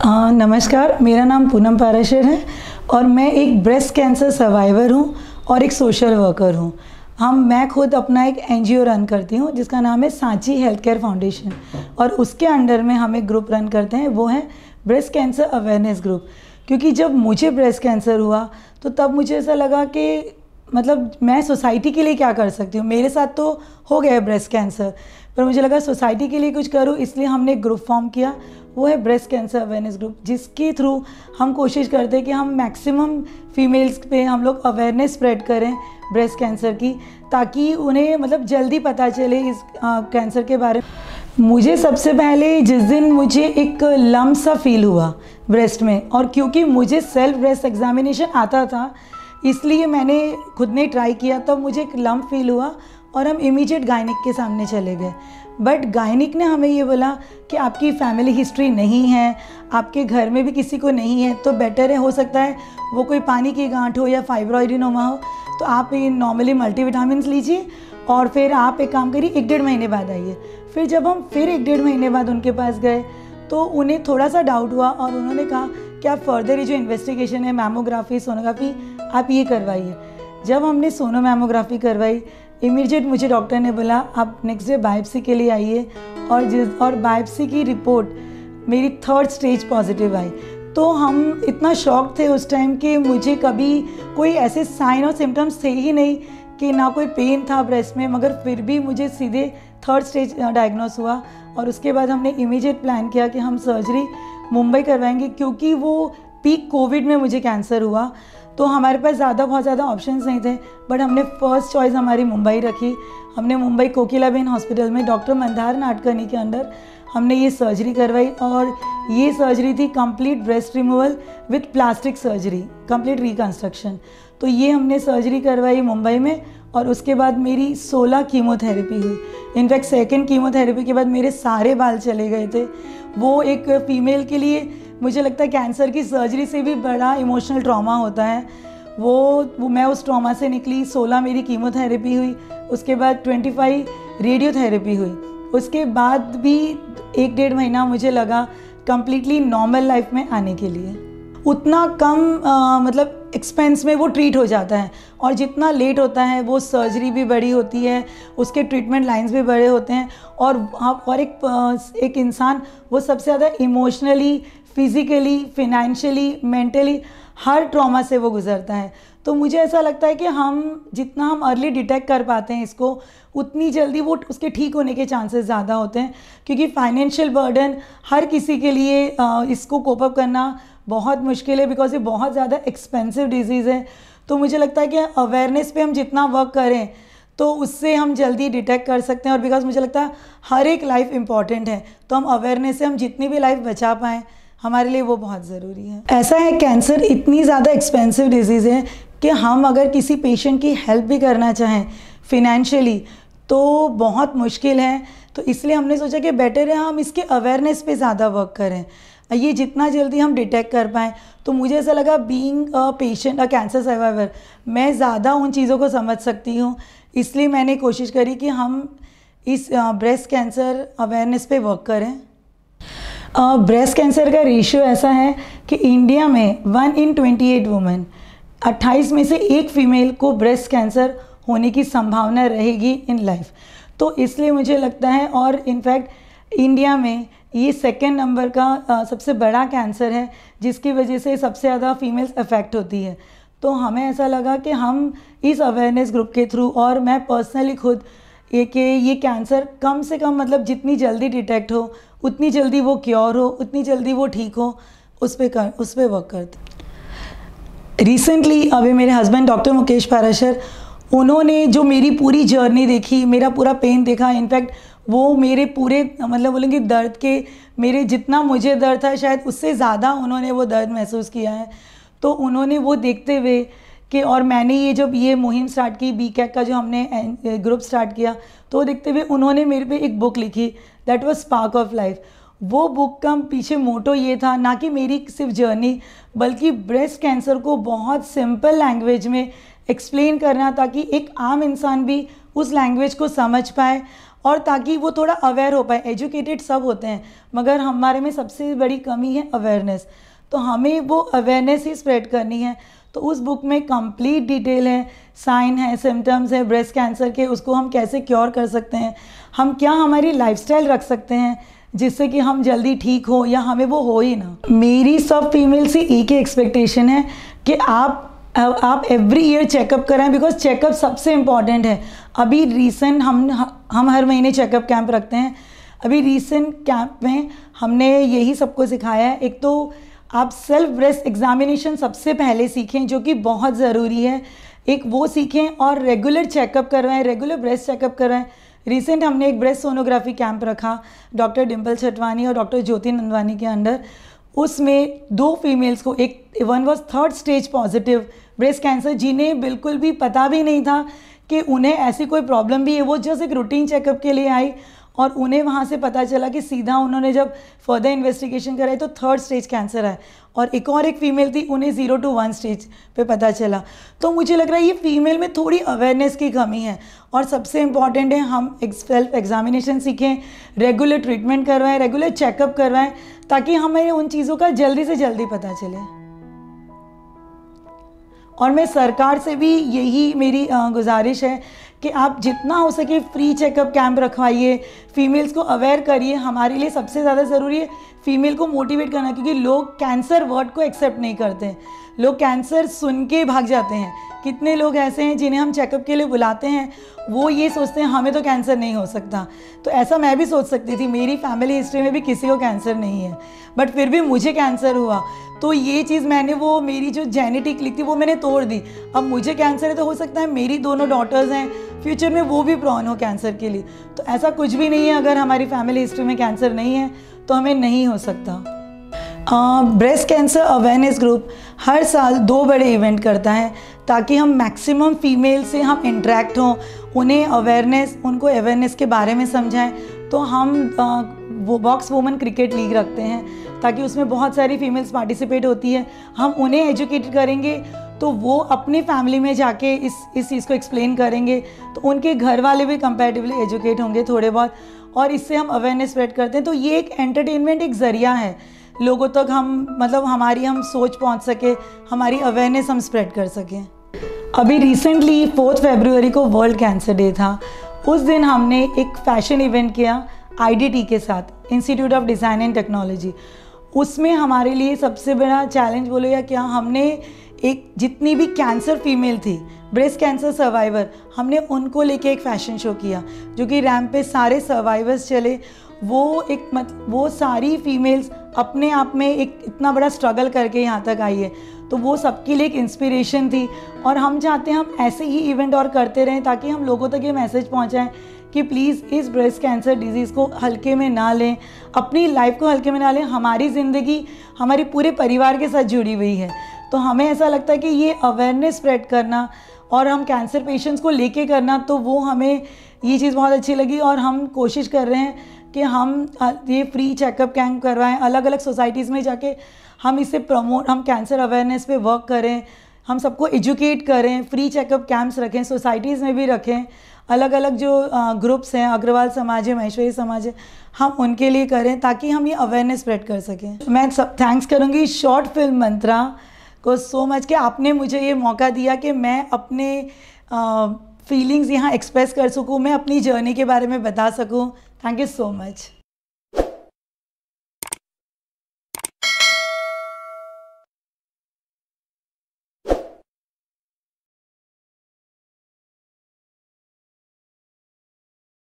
नमस्कार, मेरा नाम पूनम पाराशर है और मैं एक ब्रेस्ट कैंसर सर्वाइवर हूँ और एक सोशल वर्कर हूँ। मैं खुद अपना एक एनजीओ रन करती हूँ जिसका नाम है सांची हेल्थ केयर फाउंडेशन और उसके अंडर में हम एक ग्रुप रन करते हैं, वो है ब्रेस्ट कैंसर अवेयरनेस ग्रुप। क्योंकि जब मुझे ब्रेस्ट कैंसर हुआ तो तब मुझे ऐसा लगा कि मतलब मैं सोसाइटी के लिए क्या कर सकती हूँ। मेरे साथ तो हो गया ब्रेस्ट कैंसर, पर मुझे लगा सोसाइटी के लिए कुछ करूँ, इसलिए हमने एक ग्रुप फॉर्म किया, वो है ब्रेस्ट कैंसर अवेयरनेस ग्रुप, जिसके थ्रू हम कोशिश करते हैं कि हम मैक्सिमम फीमेल्स पे हम लोग अवेयरनेस स्प्रेड करें ब्रेस्ट कैंसर की, ताकि उन्हें मतलब जल्दी पता चले इस कैंसर के बारे में। मुझे सबसे पहले जिस दिन मुझे एक लम्प सा फील हुआ ब्रेस्ट में, और क्योंकि मुझे सेल्फ ब्रेस्ट एग्जामिनेशन आता था इसलिए मैंने खुद ने ट्राई किया, तब मुझे एक लम्प फील हुआ और हम इमीडिएट गायनिक के सामने चले गए। बट गायनिक ने हमें ये बोला कि आपकी फैमिली हिस्ट्री नहीं है, आपके घर में भी किसी को नहीं है, तो बेटर है, हो सकता है वो कोई पानी की गांठ हो या फाइब्रॉइडिनोमा हो, तो आप ये नॉर्मली मल्टीविटामिन लीजिए और फिर आप एक काम करिए, 1-1.5 महीने बाद आइए। फिर जब हम फिर 1-1.5 महीने बाद उनके पास गए तो उन्हें थोड़ा सा डाउट हुआ और उन्होंने कहा कि आप फर्दर ये जो इन्वेस्टिगेशन है, मैमोग्राफी, सोनोग्राफी, आप ये करवाइए। जब हमने सोनो मैमोग्राफी करवाई, इमीडिएट मुझे डॉक्टर ने बोला आप नेक्स्ट डे बायोप्सी के लिए आइए, और बायोप्सी की रिपोर्ट मेरी 3rd स्टेज पॉजिटिव आई। तो हम इतना शॉक थे उस टाइम कि मुझे कभी कोई ऐसे साइन और सिम्टम्स थे ही नहीं, कि ना कोई पेन था ब्रेस्ट में, मगर फिर भी मुझे सीधे 3rd स्टेज डायग्नोस हुआ। और उसके बाद हमने इमीडिएट प्लान किया कि हम सर्जरी मुंबई करवाएंगे, क्योंकि वो पीक कोविड में मुझे कैंसर हुआ, तो हमारे पास बहुत ज़्यादा ऑप्शंस नहीं थे। बट हमने फर्स्ट चॉइस हमारी मुंबई रखी। हमने मुंबई कोकिलाबेन हॉस्पिटल में डॉक्टर मंदार नाडकर्णी के अंडर हमने ये सर्जरी करवाई, और ये सर्जरी थी complete breast removal with plastic surgery, complete reconstruction. तो ये हमने सर्जरी करवाई मुंबई में, और उसके बाद मेरी 16 कीमोथेरेपी हुई। इनफैक्ट 2nd कीमोथेरेपी के बाद मेरे सारे बाल चले गए थे। वो एक फीमेल के लिए मुझे लगता है कैंसर की सर्जरी से भी बड़ा इमोशनल ट्रॉमा होता है। वो मैं उस ट्रॉमा से निकली। 16 मेरी कीमोथेरेपी हुई, उसके बाद 25 रेडियोथेरेपी हुई। उसके बाद भी 1-1.5 महीना मुझे लगा कंप्लीटली नॉर्मल लाइफ में आने के लिए। उतना कम मतलब एक्सपेंस में वो ट्रीट हो जाता है, और जितना लेट होता है वो सर्जरी भी बड़ी होती है, उसके ट्रीटमेंट लाइंस भी बड़े होते हैं, और एक इंसान वो सबसे ज़्यादा इमोशनली, फिज़िकली, फिनेंशियली, मेंटली हर ट्रॉमा से वो गुजरता है। तो मुझे ऐसा लगता है कि जितना हम अर्ली डिटेक्ट कर पाते हैं इसको, उतनी जल्दी वो उसके ठीक होने के चांसेस ज़्यादा होते हैं। क्योंकि फाइनेंशियल बर्डन हर किसी के लिए इसको कोप अप करना बहुत मुश्किल है, बिकॉज ये बहुत ज़्यादा एक्सपेंसिव डिजीज़ है। तो मुझे लगता है कि अवेयरनेस पे हम जितना वर्क करें तो उससे हम जल्दी डिटेक्ट कर सकते हैं, और बिकॉज मुझे लगता है हर एक लाइफ इम्पॉर्टेंट है, तो हम अवेयरनेस से हम जितनी भी लाइफ बचा पाएँ हमारे लिए वो बहुत ज़रूरी है। ऐसा है, कैंसर इतनी ज़्यादा एक्सपेंसिव डिजीज़ है कि हम अगर किसी पेशेंट की हेल्प भी करना चाहें फिनेंशियली तो बहुत मुश्किल है। तो इसलिए हमने सोचा कि बेटर है हम इसके अवेयरनेस पे ज़्यादा वर्क करें, ये जितना जल्दी हम डिटेक्ट कर पाएँ। तो मुझे ऐसा लगा, being a patient, a cancer survivor, मैं ज़्यादा उन चीज़ों को समझ सकती हूँ, इसलिए मैंने कोशिश करी कि हम इस ब्रेस्ट कैंसर अवेयरनेस पे वर्क करें। ब्रेस्ट कैंसर का रेशियो ऐसा है कि इंडिया में 1 in 28 वुमेन, 28 में से एक फीमेल को ब्रेस्ट कैंसर होने की संभावना रहेगी इन लाइफ। तो इसलिए मुझे लगता है, और इनफैक्ट इंडिया में ये 2nd नंबर का सबसे बड़ा कैंसर है, जिसकी वजह से सबसे ज़्यादा फीमेल्स अफेक्ट होती है। तो हमें ऐसा लगा कि हम इस अवेयरनेस ग्रुप के थ्रू, और मैं पर्सनली खुद ये कैंसर कम से कम मतलब जितनी जल्दी डिटेक्ट हो, उतनी जल्दी वो क्योर हो, उतनी जल्दी वो ठीक हो, उस पर वर्क करते। रिसेंटली अभी मेरे हस्बैंड डॉक्टर मुकेश पाराशर, उन्होंने जो मेरी पूरी जर्नी देखी, मेरा पूरा पेन देखा, इनफैक्ट वो मेरे पूरे मतलब बोलेंगे दर्द के, मेरे जितना मुझे दर्द था शायद उससे ज़्यादा उन्होंने वो दर्द महसूस किया है। तो उन्होंने वो देखते हुए कि, और मैंने जब ये मुहिम स्टार्ट की, BCAC का जो हमने ग्रुप स्टार्ट किया, तो देखते हुए उन्होंने मेरे पे एक बुक लिखी, that was spark of life. वो बुक का पीछे मोटो ये था, ना कि मेरी सिर्फ जर्नी, बल्कि ब्रेस्ट कैंसर को बहुत सिंपल लैंग्वेज में एक्सप्लेन करना, ताकि एक आम इंसान भी उस लैंग्वेज को समझ पाए और ताकि वो थोड़ा अवेयर हो पाए। एजुकेटेड सब होते हैं मगर हमारे में सबसे बड़ी कमी है अवेयरनेस, तो हमें वो अवेयरनेस ही स्प्रेड करनी है। तो उस बुक में कंप्लीट डिटेल है, साइन है, सिम्टम्स है ब्रेस्ट कैंसर के, उसको हम कैसे क्योर कर सकते हैं, हम क्या हमारी लाइफस्टाइल रख सकते हैं जिससे कि हम जल्दी ठीक हो या हमें वो हो ही ना। मेरी सब फीमेल से एक ही एक्सपेक्टेशन है कि आप एवरी ईयर चेकअप कराएं, बिकॉज चेकअप सबसे इम्पॉर्टेंट है। अभी रिसेंट हम हर महीने चेकअप कैंप रखते हैं। अभी रिसेंट कैंप में हमने यही सबको सिखाया है। एक तो आप सेल्फ ब्रेस्ट एग्जामिनेशन सबसे पहले सीखें जो कि बहुत ज़रूरी है, एक वो सीखें और रेगुलर चेकअप करवाएं, रेगुलर ब्रेस्ट चेकअप करवाएं। रिसेंट हमने एक ब्रेस्ट सोनोग्राफी कैंप रखा डॉक्टर डिम्पल छटवानी और डॉक्टर ज्योति नंदवानी के अंडर। उसमें 2 फीमेल्स को, एक one was 3rd stage positive breast cancer, जिन्हें बिल्कुल भी पता भी नहीं था कि उन्हें ऐसी कोई प्रॉब्लम भी है। वो जस्ट एक रूटीन चेकअप के लिए आई और उन्हें वहाँ से पता चला कि सीधा उन्होंने जब फर्दर इन्वेस्टिगेशन कराई तो 3rd स्टेज कैंसर है। और एक फीमेल थी, उन्हें 0 to 1 स्टेज पे पता चला। तो मुझे लग रहा है ये फीमेल में थोड़ी अवेयरनेस की कमी है और सबसे इम्पॉर्टेंट है हम सेल्फ एग्जामिनेशन सीखें, रेगुलर ट्रीटमेंट करवाएं, रेगुलर चेकअप करवाएं, ताकि हमें उन चीज़ों का जल्दी से जल्दी पता चले। और मैं सरकार से भी यही मेरी गुजारिश है कि आप जितना हो सके फ्री चेकअप कैंप रखवाइए, फीमेल्स को अवेयर करिए। हमारे लिए सबसे ज़्यादा ज़रूरी है फीमेल को मोटिवेट करना, क्योंकि लोग कैंसर वर्ड को एक्सेप्ट नहीं करते हैं, लोग कैंसर सुन के भाग जाते हैं। कितने लोग ऐसे हैं जिन्हें हम चेकअप के लिए बुलाते हैं, वो ये सोचते हैं हमें तो कैंसर नहीं हो सकता। तो ऐसा मैं भी सोच सकती थी, मेरी फैमिली हिस्ट्री में भी किसी को कैंसर नहीं है, बट फिर भी मुझे कैंसर हुआ। तो ये चीज़ मैंने, वो मेरी जो जेनेटिक लिखी थी वो मैंने तोड़ दी। अब मुझे कैंसर है तो हो सकता है मेरी 2 डॉटर्स हैं, फ्यूचर में वो भी प्रोन हो कैंसर के लिए। तो ऐसा कुछ भी नहीं है, अगर हमारी फैमिली हिस्ट्री में कैंसर नहीं है तो हमें नहीं हो सकता। ब्रेस्ट कैंसर अवेयरनेस ग्रुप हर साल 2 बड़े इवेंट करता है ताकि हम मैक्सिमम फीमेल से हम इंटरेक्ट हों, उन्हें उनको अवेयरनेस के बारे में समझाएं। तो हम वो बॉक्स वुमेन क्रिकेट लीग रखते हैं ताकि उसमें बहुत सारी फीमेल्स पार्टिसिपेट होती है। हम उन्हें एजुकेट करेंगे तो वो अपनी फैमिली में जाके इस चीज़ को एक्सप्लेन करेंगे, तो उनके घर वाले भी कंपैरेटिवली एजुकेट होंगे थोड़े बहुत, और इससे हम अवेयरनेस स्प्रेड करते हैं। तो ये एक एंटरटेनमेंट, एक ज़रिया है लोगों तक हम सोच पहुंच सके, हमारी अवेयरनेस हम स्प्रेड कर सकें। अभी रिसेंटली 4 फरवरी को वर्ल्ड कैंसर डे था। उस दिन हमने एक फैशन इवेंट किया IDT के साथ, institute of design and technology. उसमें हमारे लिए सबसे बड़ा चैलेंज बोलो या क्या, हमने एक जितनी भी कैंसर फीमेल थी, ब्रेस्ट कैंसर सर्वाइवर, हमने उनको लेके एक फ़ैशन शो किया जो कि रैम्प पे सारे सर्वाइवर्स चले। वो सारी फीमेल्स अपने आप में एक इतना बड़ा स्ट्रगल करके यहाँ तक आई है, तो वो सबके लिए एक इंस्पिरेशन थी। और हम चाहते हैं हम ऐसे ही इवेंट और करते रहें ताकि हम लोगों तक ये मैसेज पहुँचाएँ कि प्लीज़ इस ब्रेस्ट कैंसर डिजीज़ को हल्के में ना लें, अपनी लाइफ को हल्के में ना लें। हमारी ज़िंदगी हमारे पूरे परिवार के साथ जुड़ी हुई है, तो हमें ऐसा लगता है कि ये अवेयरनेस स्प्रेड करना और हम कैंसर पेशेंट्स को लेके करना, तो वो हमें ये चीज़ बहुत अच्छी लगी। और हम कोशिश कर रहे हैं कि हम ये फ्री चेकअप कैंप करवाएं, अलग अलग सोसाइटीज़ में जाके हम इसे हम कैंसर अवेयरनेस पे वर्क करें, हम सबको एजुकेट करें, फ्री चेकअप कैंप्स रखें, सोसाइटीज़ में भी रखें। अलग अलग जो ग्रुप्स हैं, अग्रवाल समाज है, महेश्वरी समाज है, हम उनके लिए करें ताकि हम ये अवेयरनेस स्प्रेड कर सकें। मैं सब थैंक्स करूँगी शॉर्ट फिल्म मंत्रा को सो मच कि आपने मुझे ये मौका दिया कि मैं अपने फीलिंग्स यहाँ एक्सप्रेस कर सकूँ, मैं अपनी जर्नी के बारे में बता सकूँ। Thank you so much.